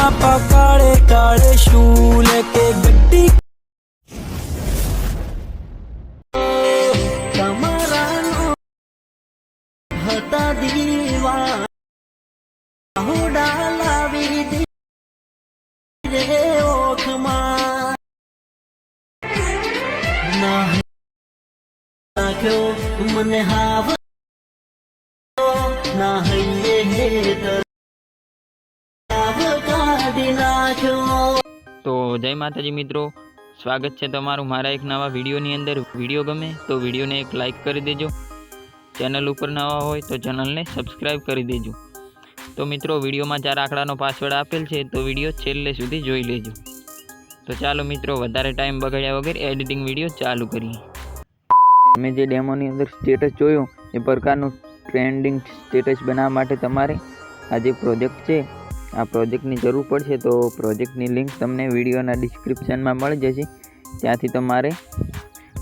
आपा काले काले शूल के गड्डी તમારા હતા દીવા લાવી દી રે ઓખમાં નાખ્યો મને હાવ ના હૈયે કાઢી નાખ્યો। તો જય માતાજી મિત્રો, સ્વાગત છે તમારું મારા એક નવા વિડીયોની અંદર। વિડીયો ગમે તો વિડીયોને એક લાઇક કરી દેજો, ચેનલ ઉપર નવા હોય તો ચેનલને સબસ્ક્રાઈબ કરી દેજો। તો મિત્રો વિડીયોમાં 4 આંકડાનો પાસવર્ડ આપેલ છે, તો વિડીયો છેલ્લે સુધી જોઈ લેજો। તો ચાલો મિત્રો વધારે ટાઈમ બગાડ્યા વગર એડિટિંગ વિડીયો ચાલુ કરીએ। તમે જે ડેમોની અંદર સ્ટેટસ જોયું એ પ્રકારનું ટ્રેન્ડિંગ સ્ટેટસ બનાવવા માટે તમારે આ જે પ્રોજેક્ટ છે આ પ્રોજેક્ટની જરૂર પડશે। તો પ્રોજેક્ટની લિંક તમને વિડીયોના ડિસ્ક્રિપ્શનમાં મળી જશે, ત્યાંથી તમારે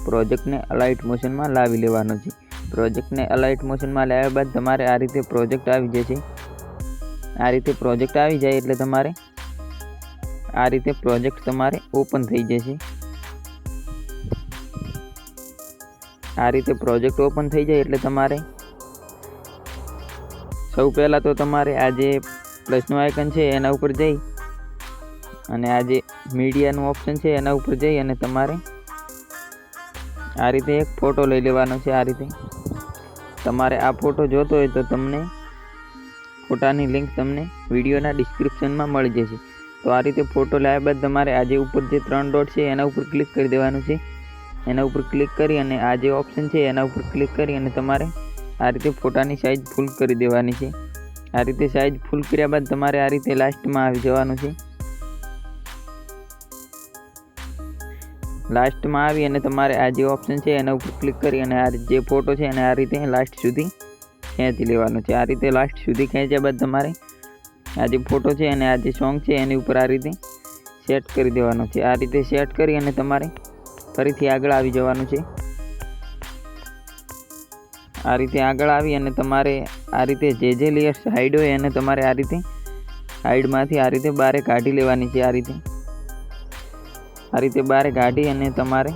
પ્રોજેક્ટને અલાઇટ મોશનમાં લાવી લેવાનો છે। પ્રોજેક્ટને અલાઇટ મોશનમાં લાવ્યા બાદ તમારે આ રીતે પ્રોજેક્ટ આવી જશે। આ રીતે પ્રોજેક્ટ આવી જાય એટલે તમારે આ રીતે પ્રોજેક્ટ તમારે ઓપન થઈ જશે। આ રીતે પ્રોજેક્ટ ઓપન થઈ જાય એટલે તમારે સૌ પહેલાં તો તમારે આ જે પ્લસનું આઇકન છે એના ઉપર જઈ અને આ જે મીડિયાનું ઓપ્શન છે એના ઉપર જઈ અને તમારે આ રીતે એક ફોટો લઈ લેવાનો છે। આ રીતે તમારે આ ફોટો જોતો હોય તો તમને ફોટાની લિંક તમને વિડીયોના ડિસ્ક્રિપ્શનમાં મળી જશે। તો આ રીતે ફોટો લાવ્યા બાદ તમારે આ જે ઉપર જે 3 ડોટ છે એના ઉપર ક્લિક કરી દેવાનું છે। એના ઉપર ક્લિક કરી અને આ જે ઓપ્શન છે એના ઉપર ક્લિક કરી અને તમારે આ રીતે ફોટાની સાઇઝ ફૂલ કરી દેવાની છે। આ રીતે સાઇઝ ફૂલ કર્યા બાદ તમારે આ રીતે લાસ્ટમાં આવી જવાનું છે। લાસ્ટમાં આવી અને તમારે આ જે ઓપ્શન છે એના ઉપર ક્લિક કરી અને આ જે ફોટો છે એને આ રીતે લાસ્ટ સુધી ખેંચી લેવાનો છે। આ રીતે લાસ્ટ સુધી ખેંચ્યા બાદ તમારે આ જે ફોટો છે અને આ જે સોંગ છે એની ઉપર આ રીતે સેટ કરી દેવાનો છે। આ રીતે સેટ કરી અને તમારે ફરીથી આગળ આવી જવાનું છે। આ રીતે આગળ આવી અને તમારે આ રીતે જે લેયર્સ હાઈડ હોય એને તમારે આ રીતે હાઈડમાંથી આ રીતે બહાર કાઢી લેવાની છે। આ રીતે બહાર કાઢી અને તમારે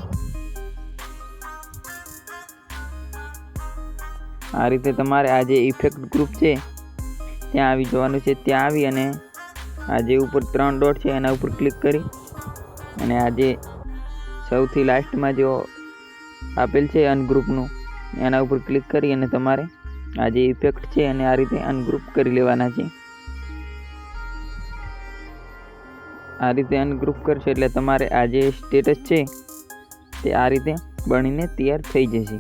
આ રીતે તમારે આ જે ઇફેક્ટ ગ્રુપ છે ત્યાં આવી જવાનું છે। ત્યાં આવી અને આ જે ઉપર 3 ડોટ છે એના ઉપર ક્લિક કરી અને આ જે સૌથી લાસ્ટમાં જો આપેલ છે અનગ્રુપનું એના ઉપર ક્લિક કરી અને તમારે આ જે ઇફેક્ટ છે એને આ રીતે અનગ્રુપ કરી લેવાના છે। આ રીતે અનગ્રુપ કરશો એટલે તમારે આ જે સ્ટેટસ છે તે આ રીતે બનીને તૈયાર થઈ જશે।